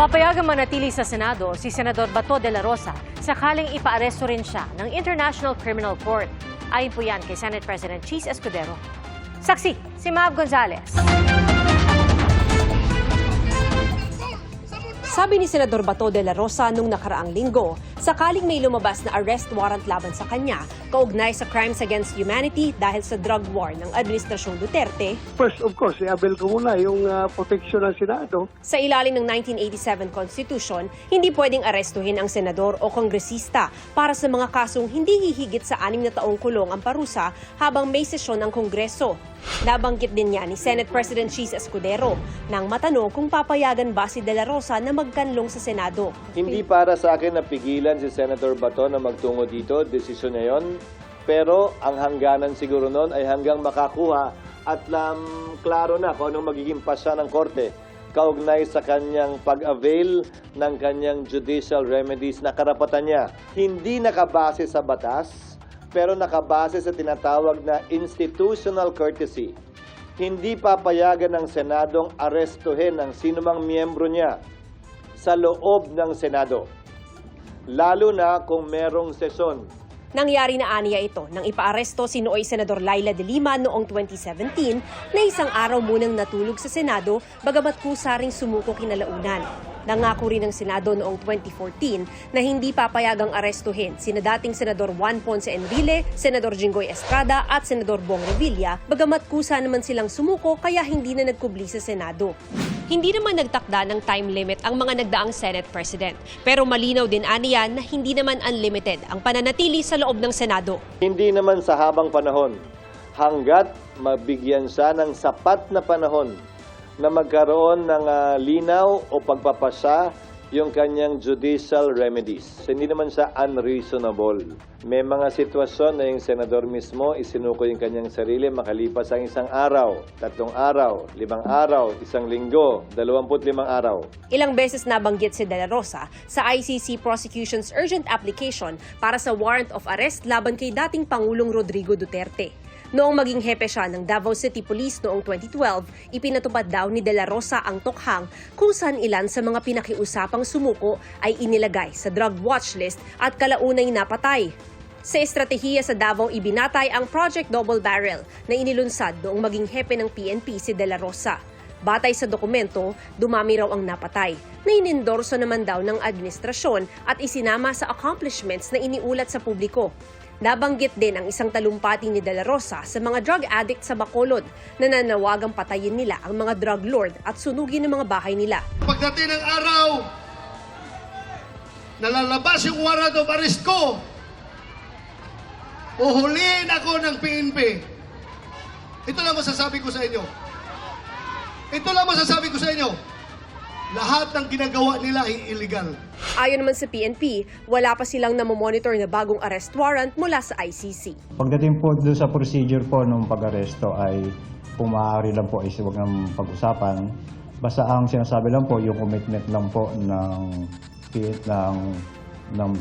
Papayagang manatili sa Senado si Senador Bato de la Rosa sakaling ipaaresto rin siya ng International Criminal Court. Ayon po yan kay Senate President Cheese Escudero. Saksi, si Mav Gonzalez. Sabi ni Senador Bato de la Rosa nung nakaraang linggo, sakaling may lumabas na arrest warrant laban sa kanya, kaugnay sa crimes against humanity dahil sa drug war ng Administrasyong Duterte. First, of course, i-avail ko muna yung protection ng Senado. Sa ilalim ng 1987 Constitution, hindi pwedeng arestuhin ang senador o kongresista para sa mga kasong hindi hihigit sa 6 na taong kulong ang parusa habang may sesyon ng Kongreso. Nabanggit din niya ni Senate President Cheese Escudero nang matanong kung papayagan ba si De La Rosa na magkanlong sa Senado. Hindi para sa akin na pigilan si Senator Bato na magtungo dito, desisyon niya yun. Pero ang hangganan siguro noon ay hanggang makakuha at klaro na kung anong magiging pasya ng korte kaugnay sa kanyang pag-avail ng kanyang judicial remedies na karapatan niya. Hindi nakabase sa batas, pero nakabase sa tinatawag na institutional courtesy. Hindi papayagan ng Senadong arestuhin ang sinumang miyembro niya sa loob ng Senado, lalo na kung merong sesyon. Nangyari na aniya ito nang ipaaresto si Nooy Senador Laila de Lima noong 2017 na isang araw munang natulog sa Senado bagamat kusa ring sumuko kinalaunan. Nangako rin ng Senado noong 2014 na hindi papayagang arestuhin sina dating Senador Juan Ponce Enrile, Senador Jinggoy Estrada at Senador Bong Revilla bagamat kusa naman silang sumuko kaya hindi na nagkubli sa Senado. Hindi naman nagtakda ng time limit ang mga nagdaang Senate President. Pero malinaw din aniyan na hindi naman unlimited ang pananatili sa loob ng Senado. Hindi naman sa habang panahon, hanggat mabigyan siya ng sapat na panahon na magkaroon ng linaw o pagpapasa yung kanyang judicial remedies. Hindi naman siya unreasonable. May mga sitwasyon na yung senador mismo isinuko yung kanyang sarili makalipas ang 1 araw, 3 araw, 5 araw, 1 linggo, 25 araw. Ilang beses nabanggit si De La Rosa sa ICC Prosecution's urgent application para sa warrant of arrest laban kay dating Pangulong Rodrigo Duterte. Noong maging hepe siya ng Davao City Police noong 2012, ipinatupad daw ni De La Rosa ang tokhang kung saan ilan sa mga pinakiusapang sumuko ay inilagay sa drug watch list at kalaunay napatay. Sa estratehiya sa Davao ibinatay ang Project Double Barrel na inilunsad noong maging hepe ng PNP si De La Rosa. Batay sa dokumento, dumami raw ang napatay, na inendorso naman daw ng administrasyon at isinama sa accomplishments na iniulat sa publiko. Nabanggit din ang isang talumpati ni De La Rosa sa mga drug addict sa Bacolod na nanawagang patayin nila ang mga drug lord at sunugin ang mga bahay nila. Pagdating ng araw, nalalabas yung warrant of arrest ko, uhulihin ako ng PNP. Ito lang masasabi ko sa inyo. Ito lang masasabi ko sa inyo. Lahat ng ginagawa nila ay illegal. Ayon naman sa PNP, wala pa silang namomonitor na bagong arrest warrant mula sa ICC. Pagdating po doon sa procedure po ng pag-aresto ay kung maaari lang po is huwag ng pag-usapan. Basta ang sinasabi lang po yung commitment lang po ng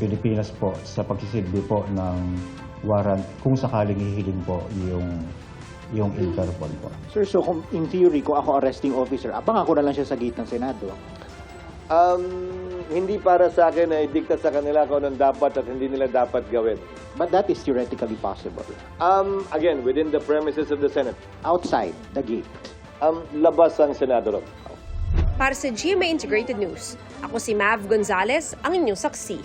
Pilipinas po sa pagsisilbi po ng warrant kung sakaling hihiling po yung Interpol po. Sir, so in theory, kung ako arresting officer, abang ako na lang siya sa gate ng Senado? Hindi para sa akin na i-dictate sa kanila kung anong dapat at hindi nila dapat gawin. But that is theoretically possible. Again, within the premises of the Senate. Outside the gate. Labas ang Senado ron. Para sa GMA Integrated News, ako si Mav Gonzalez, ang inyong saksi.